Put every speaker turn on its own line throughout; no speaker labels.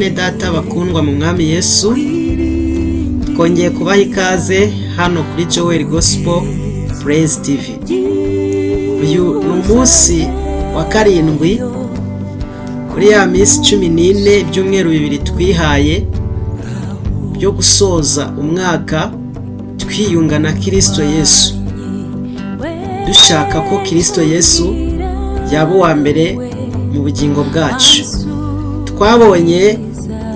bene data bakundwa mu mwami Yesu, twongeye kubaha ikaze hano kuri Joel Gospel Praise TV. Uyu ni umunsi wa karindwi kuri ya minsi 14 ibyumweru bibiri twihaye byo gusoza umwaka twiyunga na Kristo Yesu, dushaka ko Kristo Yesu yaba uwa mbere mu bugingo bwacu. Twabonye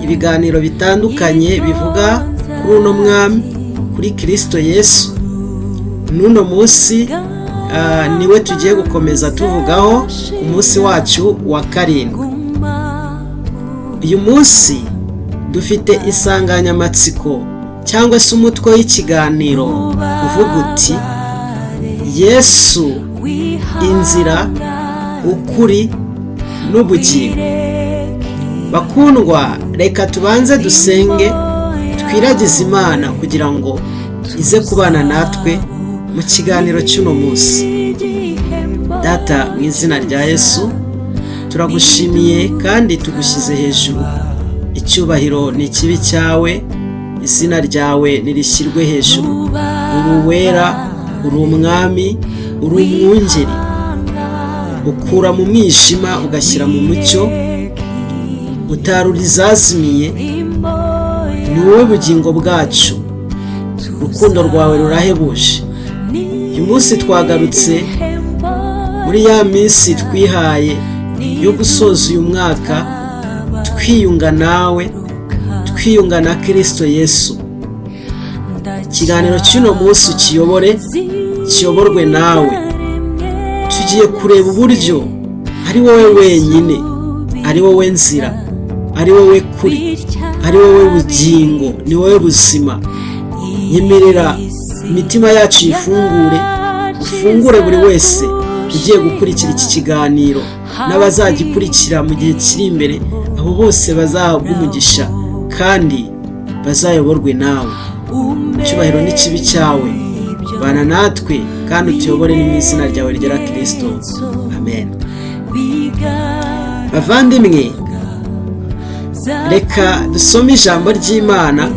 ibiganiro bitandukanye bivuga kuri uno mwami, kuri Kristo Yesu. Nuno munsi niwe tugiye gukomeza tuvugaho umunsi wacu wa karindwi. Uyu munsi dufite insanganyamatsiko cyangwa se umutwe w'ikiganiro uvuga uti Yesu inzira, ukuri n'ubugingo. Bakundwa, reka tubanze dusenge twiragize Imana kugira ngo ize kubana natwe mu kiganiro cy'uno munsi. Data, mu izina rya Yesu turagushimiye kandi tugushyize hejuru. Icyubahiro ni kibi cyawe, izina ryawe nirishyirwe hejuru. Uri uwera, uri umwami, uri umwungeri, ukura mu mwijima ugashyira mu mucyo, utarura izazimiye. Ni wowe bugingo bwacu, urukundo rwawe rurahebuje. Uyu munsi twagarutse muri ya minsi twihaye yo gusoza uyu mwaka twiyunga nawe, twiyunga na Kristo Yesu. Ikiganiro cy'uno munsi kiyoborwe nawe. Tugiye kureba uburyo ari wowe wenyine, ari wowe nzira, ari wowe kuri, ari wowe bugingo, ni wowe buzima. Nyemerera imitima yacu ifungure, ufungure buri wese ugiye gukurikira iki kiganiro n'abazagikurikira mu gihe kiri imbere. Abo bose bazahabwa umugisha kandi bazayoborwe nawe. Icyubahiro ni kibi cyawe, bana natwe kandi utuyobore mu izina ryawe ryera Kristo. Amen. Bavandimwe, reka dusome ijambo ry'Imana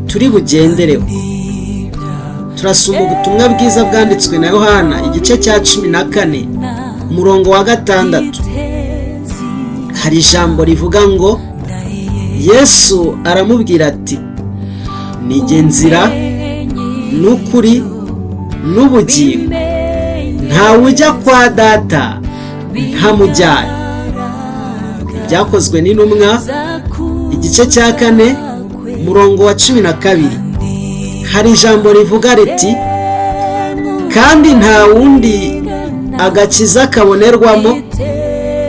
turi bugendereho. Turasoma ubutumwa bwiza bwanditswe na Yohana igice cya 14 umurongo wa 6. Hari ijambo rivuga ngo Yesu aramubwira ati, nijye nzira n'ukuri n'ubugingo, ntawe ujya kwa Data ntamujyanye. Byakozwe n'intumwa igice cya 4 umurongo wa 12. Hari ijambo rivuga riti, kandi nta wundi agakiza kabonerwamo,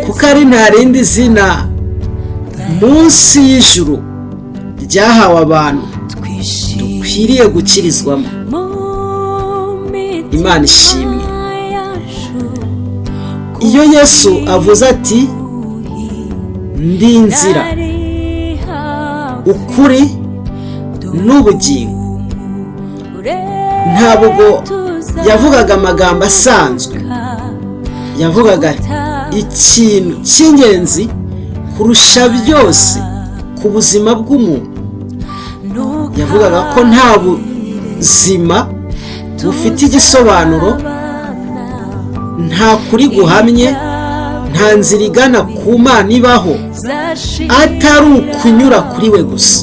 kuko ari nta rindi zina munsi y'ijuru ryahawe abantu dukwiriye gukirizwamo. Imana ishimwe. Iyo Yesu avuze ati ndi inzira, ukuri n'ubugingo, ntabwo yavugaga amagambo asanzwe. Yavugaga ikintu cy'ingenzi kurusha byose ku buzima bw'umuntu. Yavugaga ko nta buzima bufite igisobanuro, nta kuri guhamye, nta nzira igana ku Mana ibaho atari ukunyura kuri we gusa.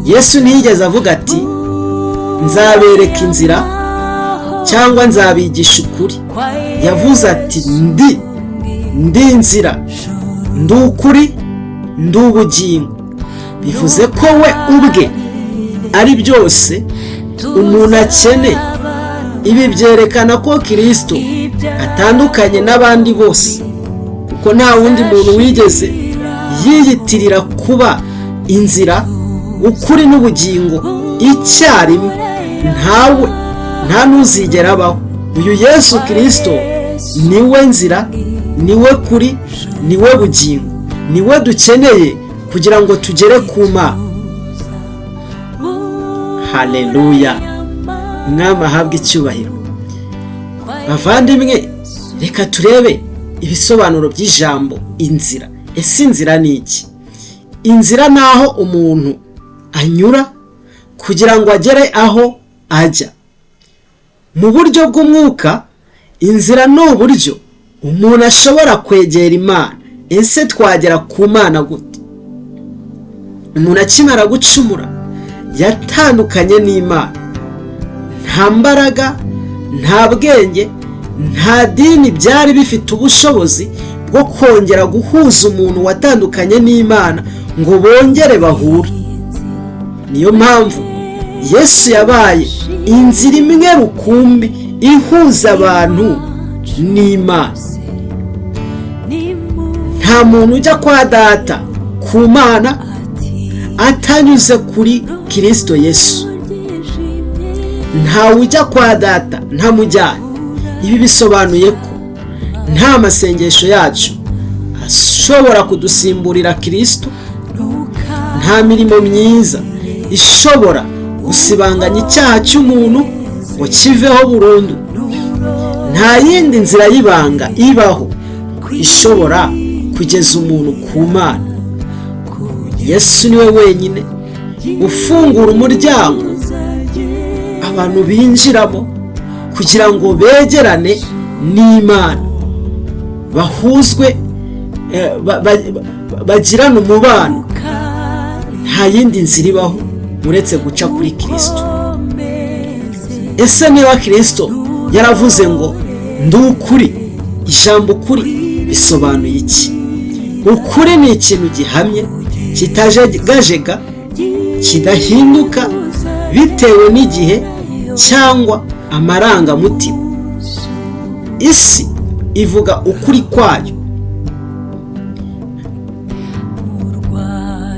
Yesu ntiyigeze avuga ati nzabereka inzira cyangwa nzabigisha ukuri. Yavuze ati ndi inzira, ndi ukuri, ndi ubugingo. Bivuze ko we ubwe ari byose umuntu akeneye. Ibi byerekana ko Kristo atandukanye n'abandi bose, kuko nta wundi muntu wigeze yiyitirira kuba inzira, ukuri n'ubugingo icyarimwe. Nta n'uzigera abaho. Uyu Yesu Kristo niwe nzira, niwe kuri, niwe bugingo, niwe dukeneye kugira ngo tugere ku Mana. Haleluya. Mwami ahabwe icyubahiro. Bavandimwe, reka turebe ibisobanuro by'ijambo inzira. Ese inzira ni iki? inzira n'aho umuntu anyura kugira ngo agere aho ajya. Mu buryo bw'umwuka, inzira ni uburyo umuntu ashobora kwegera Imana. Ese twagera ku Mana gute? Umuntu akimara gucumura yatandukanye n'Imana. Nta mbaraga, nta bwenge, nta dini byari bifite ubushobozi bwo kongera guhuza umuntu watandukanye n'Imana ngo bongere bahure. Niyo mpamvu Yesu yabaye inzira imwe rukumbi ihuza abantu n'Imana. Nta muntu ujya kwa Data ku Mana atanyuze kuri Kristo Yesu. Ntawe ujya kwa Data ntamujyanye. Ibi bisobanuye ko nta masengesho yacu ashobora kudusimburira Kristo. Nta mirimo myiza ishobora gusibanganya icyaha cy'umuntu ngo kiveho burundu. Nta yindi nzira y'ibanga ibaho ishobora kugeza umuntu ku Mana. Yesu niwe wenyine ufungura umuryango abantu binjiramo kugira ngo begerane n'Imana, bahuzwe, bagirane umubano. Nta yindi nzira ibaho uretse guca kuri Kristo. Ese niba Kristo yaravuze ngo ndi ukuri, ijambo ukuri bisobanuye iki? Ukuri ni ikintu gihamye, kitajegajega, kidahinduka bitewe n'igihe cyangwa amarangamutima. Isi ivuga ukuri kwayo.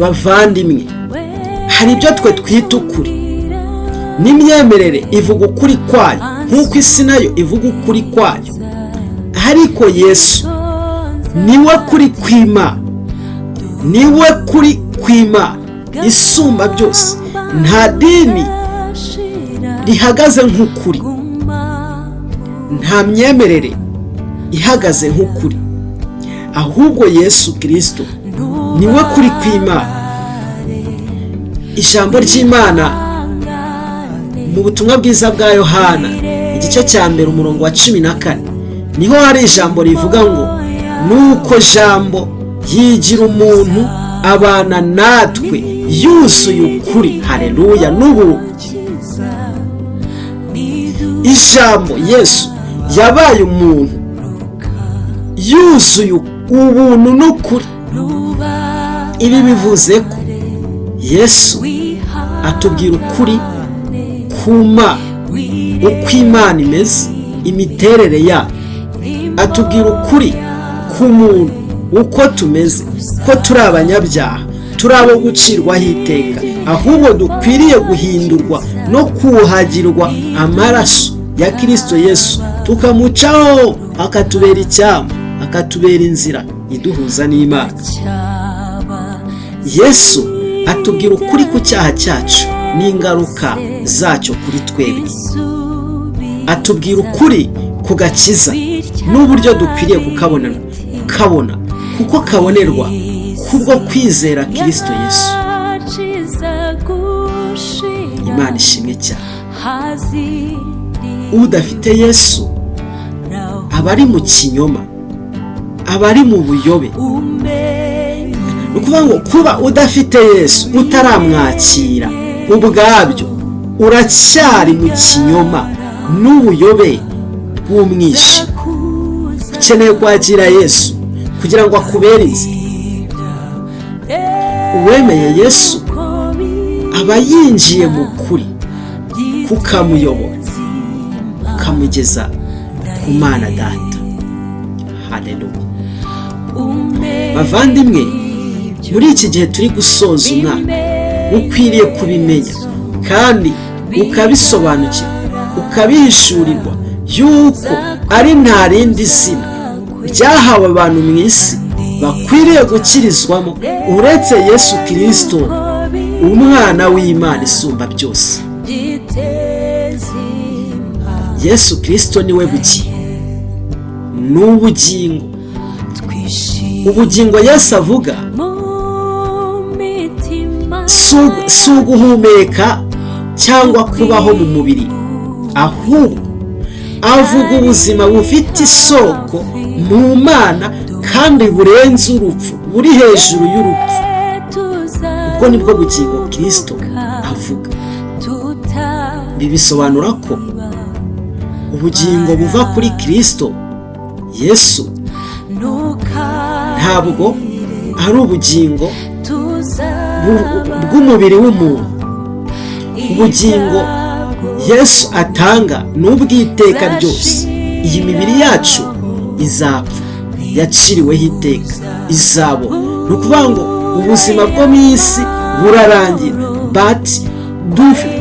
Bavandimwe, hari ibyo twe twita ukuri, n'imyemerere ivuga ukuri kwayo nk'uko isi nayo ivuga ukuri kwayo. Ariko Yesu niwe kuri kw'Imana, niwe kuri kw'Imana isumba byose. Nta dini rihagaze nk'ukuri, nta myemerere ihagaze nk'ukuri, ahubwo Yesu Kristo niwe kuri kw'Imana. Ijambo ry'Imana mu butumwa bwiza bwa Yohana igice cya 1 umurongo wa 14 niho hari ijambo rivuga ngo nuko jambo yigira umuntu abana natwe yuzuye ukuri. Haleluya! N'ubu ijambo Yesu yabaye umuntu yuzuye ubuntu n'ukuri. Ibi bivuze ko Yesu atubwira ukuri ku Mana, uko Imana imeze, imiterere yayo. Atubwira ukuri ku muntu, uko tumeze, ko turi abanyabyaha, turi abo gucirwaho iteka, ahubwo dukwiriye guhindurwa no kuhagirwa amaraso ya Kristo Yesu, tukamucaho akatubera icyambu, akatubera inzira iduhuza n'Imana. Yesu atubwira ukuri ku cyaha cyacu n'ingaruka zacyo kuri twebwe. Atubwira ukuri ku gakiza n'uburyo dukwiriye kukabona kuko kabonerwa kubwo kwizera Kristo Yesu. Imana ishimwe cyane. Udafite Yesu aba ari mu kinyoma, aba ari mu buyobe. Ni ukuvuga ngo kuba udafite Yesu, utaramwakira, ubwabyo uracyari mu kinyoma n'ubuyobe bw'umwisha. Ukeneye kwakira Yesu kugira ngo akubere inzira. Uwemeye Yesu aba yinjiye mu kuri, kukamuyobora, ukamugeza ku Mana Data. Haleluya! Bavandimwe, muri iki gihe turi gusoza umwaka, ukwiriye kubimenya kandi ukabisobanukirwa, ukabihishurirwa yuko ari nta rindi zina ryahawe abantu mu isi bakwiriye gukirizwamo uretse Yesu Kristo, umwana w'Imana isumba byose. Yesu Kristo niwe bugingo, n'ubugingo. Ubugingo Yesu avuga si uguhumeka cyangwa kubaho mu mubiri, ahubwo avuga ubuzima bufite isoko mu Mana kandi burenze urupfu, buri hejuru y'urupfu. ubwo nibwo bugingo Kristo avuga. Ibi bisobanura ko ubugingo buva kuri Kristo Yesu ntabwo ari ubugingo bw'umubiri w'umuntu. Ubugingo Yesu atanga ni ubw'iteka ryose. Iyi mibiri yacu izapfa, yaciriweho iteka, izabo. Ni ukuvuga ngo ubuzima bwo mu isi burarangira,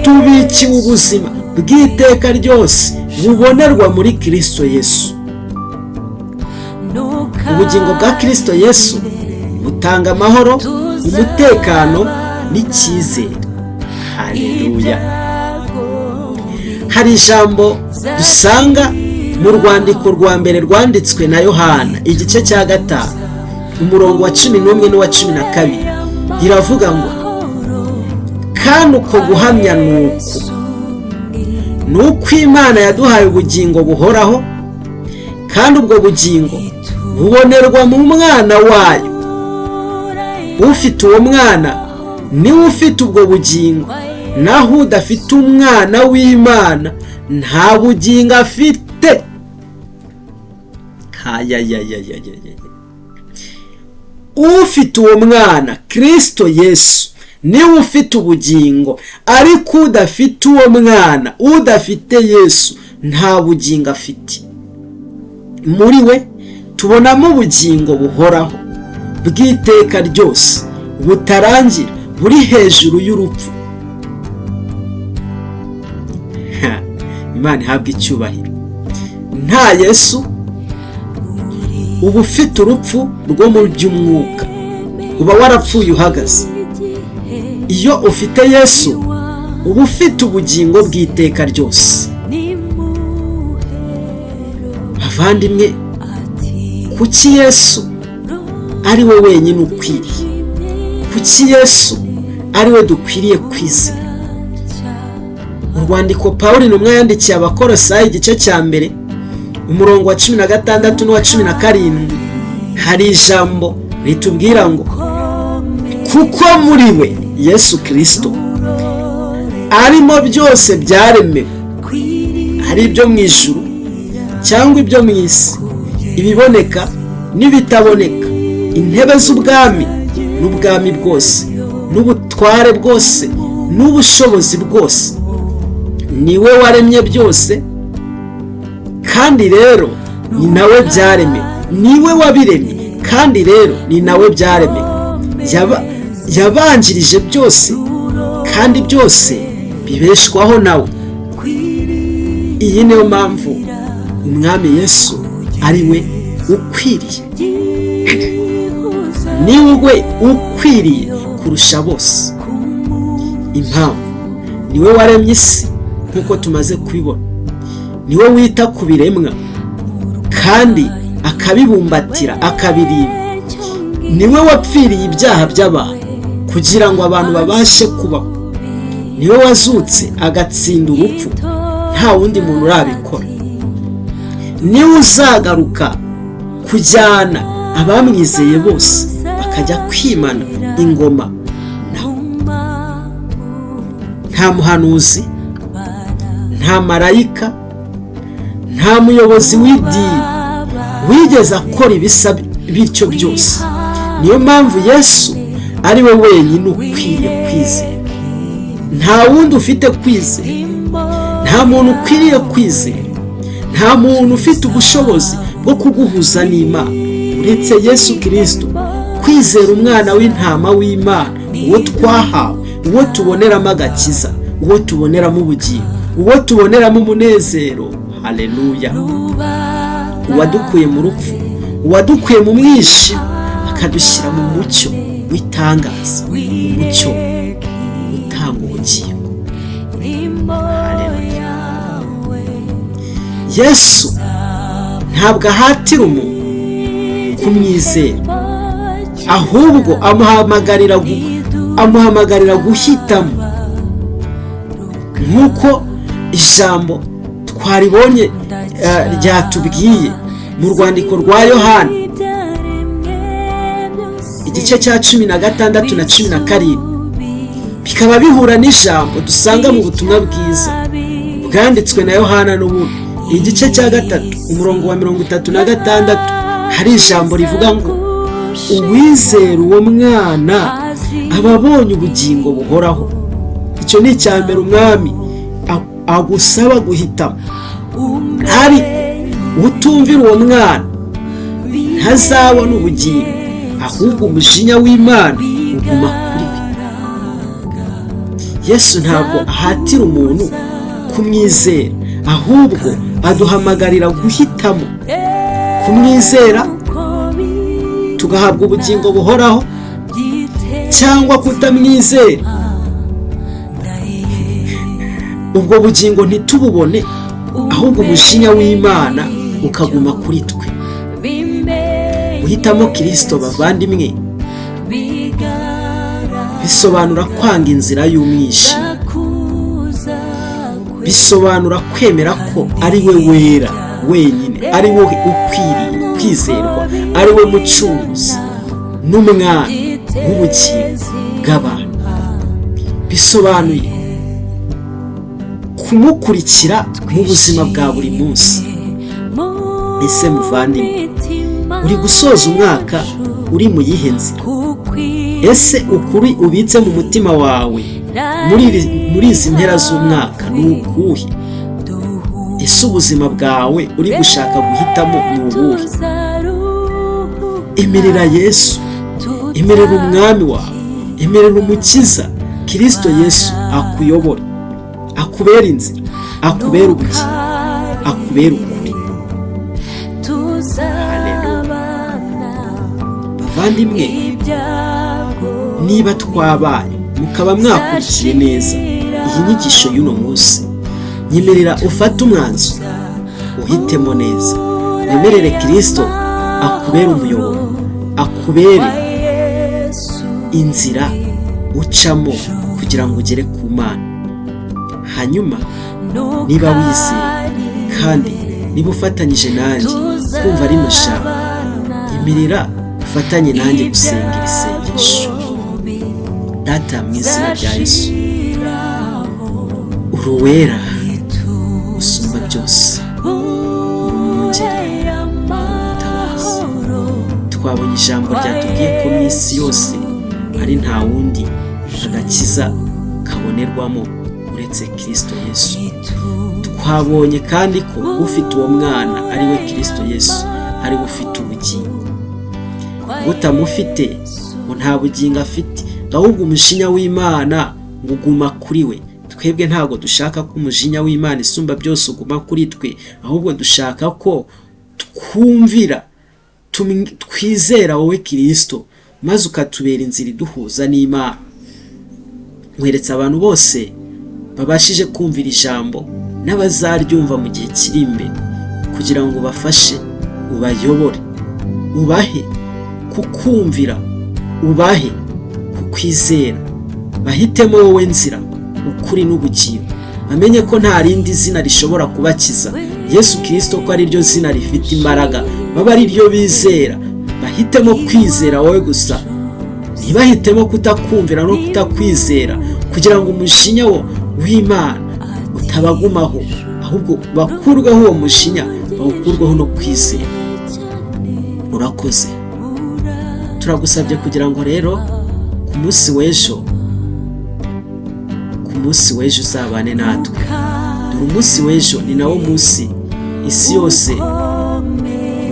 tubikiwe ubuzima bw'iteka ryose bubonerwa muri Kristo Yesu. Ubugingo bwa Kristo Yesu butanga amahoro, umutekano n'icyizere. Haleluya. Hari ijambo dusanga mu rwandiko rwa mbere rwanditswe na Yohana, igice cya 5, umurongo wa 11 n'uwa 12. Iravuga ngo, kandi uko guhamya nuko Imana yaduhaye ubugingo buhoraho, kandi ubwo bugingo bubonerwa mu mwana wayo. Ufite uwo mwana niwe ufite ubwo bugingo, naho udafite umwana w'Imana nta bugingo afite. Ufite uwo mwana Kristo Yesu niwe ufite ubugingo, ariko udafite uwo mwana, udafite Yesu, nta bugingo afite. Muri we tubonamo ubugingo buhoraho bw'iteka ryose, butarangira, buri hejuru y'urupfu. Imana ihabwa icyubahiro. Nta Yesu uba ufite urupfu rwo mu by'umwuka, uba warapfuye uhagaze. Iyo ufite Yesu uba ufite ubugingo bw'iteka ryose. Bavandimwe, kuki Yesu ari we wenyine ukwiriye? Kuki Yesu ari we dukwiriye kwizera? Urwandiko Pawulo intumwa yandikiye Abakolosayi igice cya mbere, umurongo wa 16 n'uwa 17, hari ijambo ritubwira ngo, kuko muri we Yesu Kristo arimo byose byaremewe, ari ibyo mu ijuru cyangwa ibyo mu isi, ibiboneka n'ibitaboneka, intebe z'ubwami n'ubwami bwose, n'ubutware bwose, n'ubushobozi bwose. Niwe waremye byose, kandi rero ni nawe byaremewe. Niwe wabiremye, kandi rero ni nawe byaremewe. Yabanjirije byose, kandi byose bibeshwaho nawe. Iyi niyo mpamvu umwami Yesu ari we ukwiriye. Ni we ukwiriye kurusha bose. Impamvu niwe waremye isi nk'uko tumaze kubibona. Niwe wita ku biremwa kandi akabibumbatira, akabirinda. Niwe wapfiriye ibyaha by'abantu kugira ngo abantu babashe kubaho. Niwe wazutse agatsinda urupfu, nta wundi muntu urabikora. Niwe uzagaruka kujyana abamwizeye bose bakajya kwimana ingoma nawe. Nta muhanuzi, nta marayika, nta muyobozi w'idini wigeze akora ibisa bityo byose. Niyo mpamvu Yesu ari we wenyine ukwiriye kwizera. Nta wundi ufite kwizera, nta muntu ukwiriye kwizera, nta muntu ufite ubushobozi bwo kuguhuza n'Imana uretse Yesu Kristo. Kwizera umwana w'intama w'Imana, uwo twahawe, uwo tuboneramo agakiza, uwo tuboneramo ubugingo, uwo tuboneramo umunezero. Haleluya. Uwadukuye mu rupfu, uwadukuye mu mwijima, akadushyira mu mucyo w'itangaza, umucyo utanga ubugingo. Haleluya. Yesu ntabwo ahatira umuntu kumwizera, ahubwo amuhamagarira amuhamagarira guhitamo, nk'uko ijambo twaribonye ryatubwiye mu rwandiko rwa Yohana igice cya 16 na 17, bikaba bihura n'ijambo dusanga mu butumwa bwiza bwanditswe na Yohana n'ubundi igice cya 3 umurongo wa 36, hari ijambo rivuga ngo uwizera uwo mwana aba abonye ubugingo buhoraho. Icyo ni icya mbere umwami agusaba guhitamo, ariko utumvira uwo mwana ntazabona ubugingo, ahubwo umujinya w'Imana uguma kuri we. Yesu ntabwo ahatira umuntu kumwizera, ahubwo aduhamagarira guhitamo kumwizera tugahabwa ubugingo buhoraho, cyangwa kutamwizera ubwo bugingo ntitububone, ahubwo umujinya w'Imana ukaguma kuri twe. Guhitamo Kristo bavandimwe bisobanura kwanga inzira y'umwijima, bisobanura kwemera ko ari we wera wenyine, ari we ukwiriye kwizerwa, ari we mucunguzi n'umwami w'ubugingo bw'abantu. Bisobanuye kumukurikira mu buzima bwa buri munsi. Ese muvandimwe, uri gusoza umwaka uri mu yihe nzira? Ese ukuri ubitse mu mutima wawe muri izi mpera z'umwaka ni ukuhe? Ese ubuzima bwawe uri gushaka guhitamo ni ubuhe? Emerera Yesu, emerera umwami wawe, emerera umukiza Kristo Yesu akuyobore, akubera inzira, akubera ubugingo, akubera ukuri. Bavandimwe, niba twabaye mukaba mwakurikiye neza iyi nyigisho y'uno munsi, nyemerera ufate umwanzuro, uhitemo neza, wemerere Kristo akubera umuyoboro, akubere inzira ucamo kugira ngo ugere ku Mana. Hanyuma niba wizeye kandi niba ufatanyije nanjye kumva rino jambo, nyemerera ufatanye nanjye gusenga iri sengesho. Data, mu izina rya Yesu, uri uwera usumba byose, uri umwungeri w'ubutabazi. Twabonye ijambo ryatubwiye ko mu isi yose ari nta wundi agakiza kabonerwamo uretse Kristo Yesu. Twabonye kandi ko ufite uwo mwana ari we Kristo Yesu, ari we ufite ubugingo. Utamufite ngo nta bugingo afite, ahubwo umujinya w'Imana ngo uguma kuri we. Twebwe ntabwo dushaka ko umujinya w'Imana isumba byose uguma kuri twe, ahubwo dushaka ko twumvira, twizera wowe Kristo, maze ukatubera inzira iduhuza n'Imana. Nkweretse abantu bose babashije kumvira ijambo n'abazaryumva mu gihe kiri imbere, kugira ngo bafashe, ubayobore, ubahe kukumvira, ubahe kukwizera, bahitemo wowe nzira, ukuri n'ubugingo. Bamenye ko nta rindi zina rishobora kubakiza, Yesu Kristo ko ari ryo zina rifite imbaraga, baba ari ryo bizera. Bahitemo kwizera wowe gusa, ntibahitemo kutakumvira no kutakwizera, kugira ngo umujinya w'Imana utabagumaho, ahubwo bakurweho uwo mujinya, bawukurweho no kwizera. Urakoze. Turagusabye kugira ngo rero ku munsi w'ejo uzabane natwe. Dore umunsi w'ejo ni nawo munsi isi yose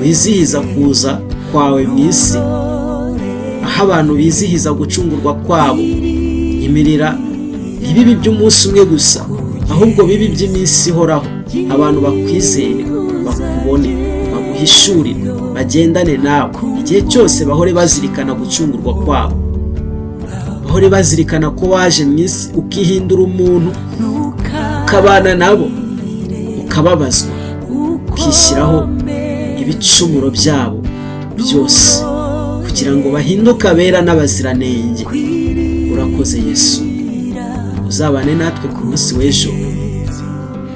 wizihiza kuza kwawe mu isi, aho abantu bizihiza gucungurwa kwabo. Nyemerera ntibibi by'umunsi umwe gusa, ahubwo bibi by'iminsi ihoraho. Abantu bakwizere, bakubone, baguhishurire, bagendane nawe igihe cyose, bahore bazirikana gucungurwa kwabo, bahore bazirikana ko waje mu isi ukihindura umuntu, ukabana nabo, ukababazwa, ukishyiraho ibicumuro byabo byose, kugira ngo bahinduke abera n'abaziranenge. Urakoze. urakoze Yesu, uzabane natwe ku munsi w'ejo.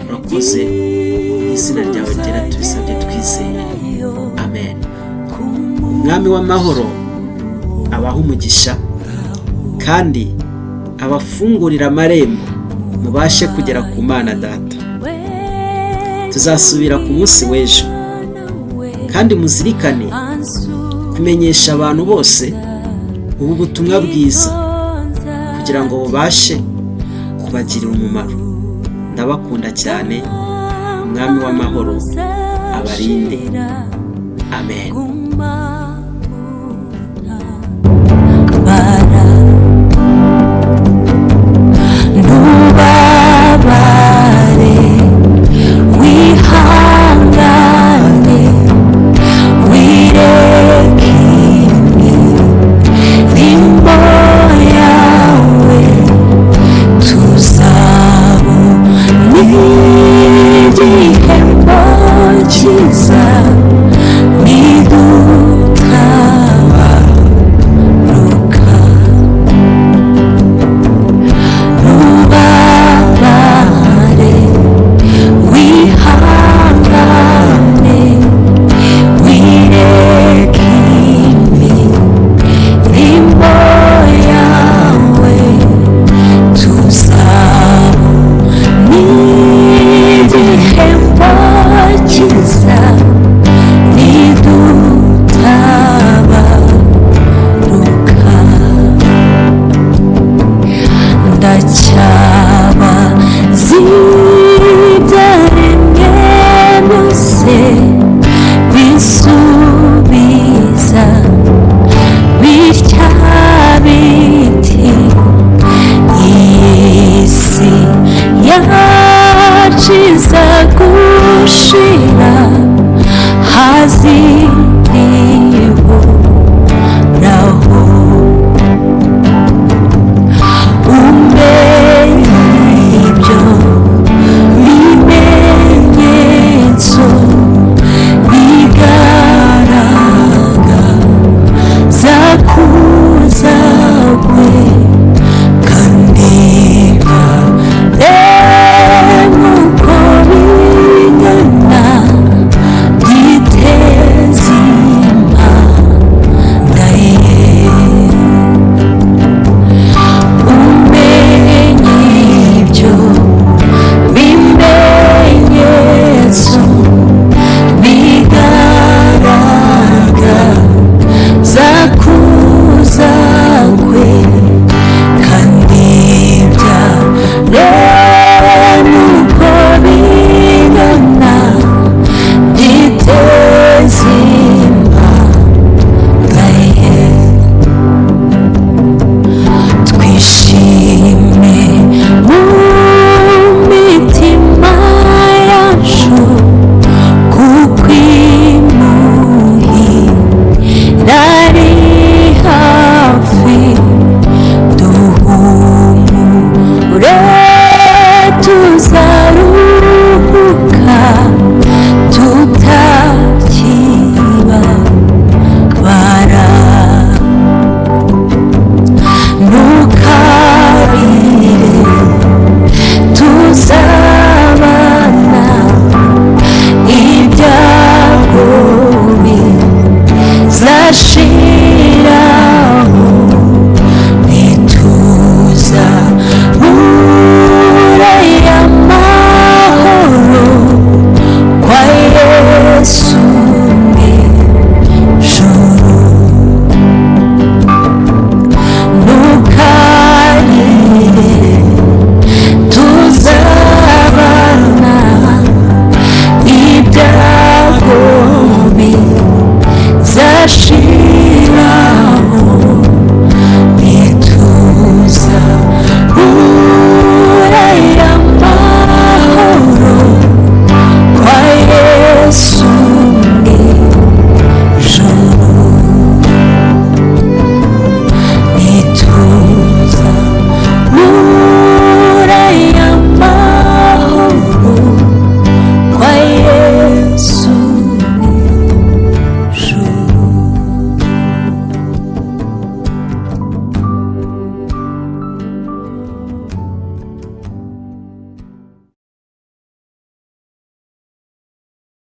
Urakoze, mu izina ryawe ryera tubisabye twizeye, amen. Umwami w'amahoro abaha umugisha kandi abafungurira amarembo mubashe kugera ku Mana Data. Tuzasubira ku munsi w'ejo, kandi muzirikane kumenyesha abantu bose ubu butumwa bwiza kugira ngo bubashe kubagirira umumaro. Ndabakunda cyane. Umwami w'amahoro abarinde, amen.